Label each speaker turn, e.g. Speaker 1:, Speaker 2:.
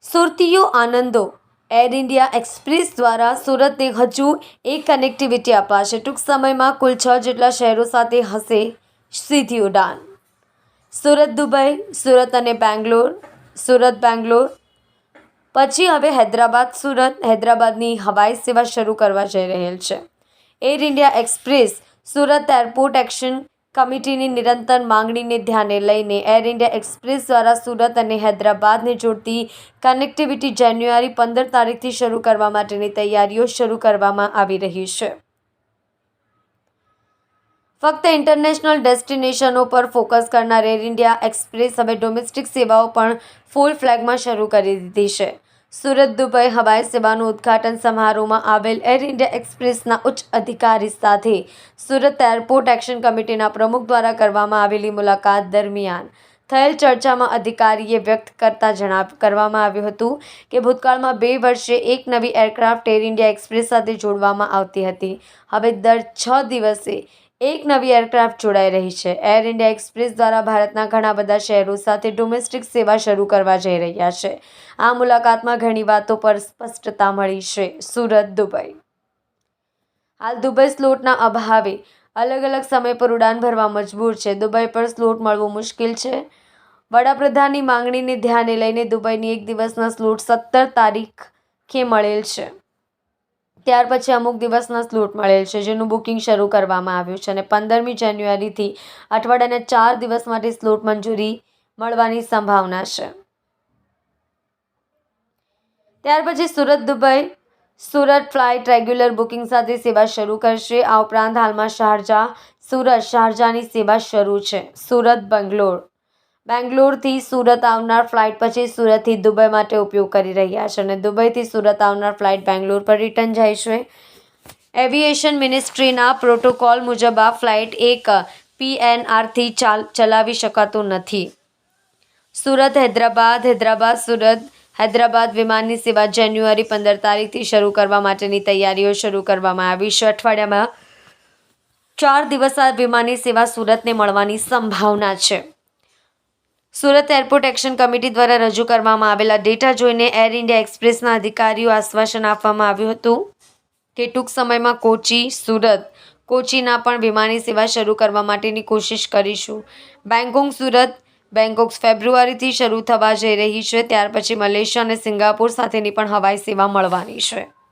Speaker 1: સુરતીઓ આનંદો air India express દ્વારા સુરતને હજુ એક કનેક્ટિવિટી અપાશે। ટૂંક સમયમાં કુલ 6 જેટલા શહેરો સાથે હશે સીધી ઉડાન। સુરત દુબઈ, સુરત અને બેંગ્લોર, સુરત બેંગ્લોર પછી હવે હૈદરાબાદ સુરત, હૈદરાબાદની હવાઈ સેવા શરૂ કરવા જઈ રહેલ છે। Air India express Surat airport action કમિટીની નિરંતર માંગણીને ધ્યાને લઈને એર ઇન્ડિયા એક્સપ્રેસ દ્વારા સુરત અને હૈદરાબાદને જોડતી કનેક્ટિવિટી જાન્યુઆરી 15 તારીખથી શરૂ કરવા માટેની તૈયારીઓ શરૂ કરવામાં આવી રહી છે। ફક્ત ઇન્ટરનેશનલ ડેસ્ટિનેશનો પર ફોકસ કરનાર એર ઇન્ડિયા એક્સપ્રેસ હવે ડોમેસ્ટિક સેવાઓ પણ ફૂલ ફ્લેગમાં શરૂ કરી દીધી છે। સુરત દુબઈ હવાઈ સેવાનું ઉદ્ઘાટન સમારોહમાં આવેલ એર ઇન્ડિયા એક્સપ્રેસના ઉચ્ચ અધિકારી સાથે સુરત એરપોર્ટ એક્શન કમિટીના પ્રમુખ દ્વારા કરવામાં આવેલી મુલાકાત દરમિયાન થયેલ ચર્ચામાં અધિકારીએ વ્યક્ત કરવામાં આવ્યું હતું કે ભૂતકાળમાં 2 વર્ષે એક નવી એરક્રાફ્ટ એર ઇન્ડિયા એક્સપ્રેસ સાથે જોડવામાં આવતી હતી। હવે દર 6 દિવસે એક નવી એરક્રાફ્ટ જોડાઈ રહી છે। એર ઇન્ડિયા એક્સપ્રેસ દ્વારા ભારતના ઘણા બધા શહેરો સાથે ડોમેસ્ટિક સેવા શરૂ કરવા જઈ રહ્યા છે। આ મુલાકાતમાં ઘણી વાતો પર સ્પષ્ટતા મળી છે। સુરત દુબઈ હાલ દુબઈ સ્લોટના અભાવે અલગ સમય પર ઉડાન ભરવા મજબૂર છે। દુબઈ પર સ્લોટ મળવું મુશ્કેલ છે। વડાપ્રધાનની માંગણીને ધ્યાને લઈને દુબઈની એક દિવસના સ્લોટ 17 તારીખે મળેલ છે। ત્યાર પછી અમુક દિવસના સ્લોટ મળેલ છે જેનું બુકિંગ શરૂ કરવામાં આવ્યું છે અને 15મી જાન્યુઆરીથી અઠવાડિયાના 4 દિવસ માટે સ્લોટ મંજૂરી મળવાની સંભાવના છે। ત્યાર પછી Surat Dubai Surat flight regular booking સાથે સેવા શરૂ કરશે। આ ઉપરાંત હાલમાં શારજાહની સેવા શરૂ છે। સુરત બેંગ્લોરથી સુરત આવનાર ફ્લાઇટ પછી સુરતથી દુબઈ માટે ઉપયોગ કરી રહ્યા છે અને દુબઈથી સુરત આવનાર ફ્લાઇટ બેંગ્લોર પર રિટર્ન જાય છે। એવિએશન મિનિસ્ટ્રીના પ્રોટોકોલ મુજબ આ ફ્લાઇટ એક PNRથી ચલાવી શકાતું નથી। સુરત હૈદરાબાદ સુરત હૈદરાબાદ વિમાનની સેવા જાન્યુઆરી 15 તારીખથી શરૂ કરવા માટેની તૈયારીઓ શરૂ કરવામાં આવી છે। અઠવાડિયામાં 4 દિવસ આ વિમાનની સેવા સુરતને મળવાની સંભાવના છે। સુરત એરપોર્ટ એક્શન કમિટી દ્વારા રજૂ કરવામાં આવેલા ડેટા જોઈને એર ઇન્ડિયા એક્સપ્રેસના અધિકારીઓ આશ્વાસન આપવામાં આવ્યું હતું કે ટૂંક સમયમાં કોચીના પણ વિમાની સેવા શરૂ કરવા માટેની કોશિશ કરીશું। બેંકોક ફેબ્રુઆરીથી શરૂ થવા જઈ રહી છે। ત્યાર પછી મલેશિયા અને સિંગાપોર સાથેની પણ હવાઈ સેવા મળવાની છે।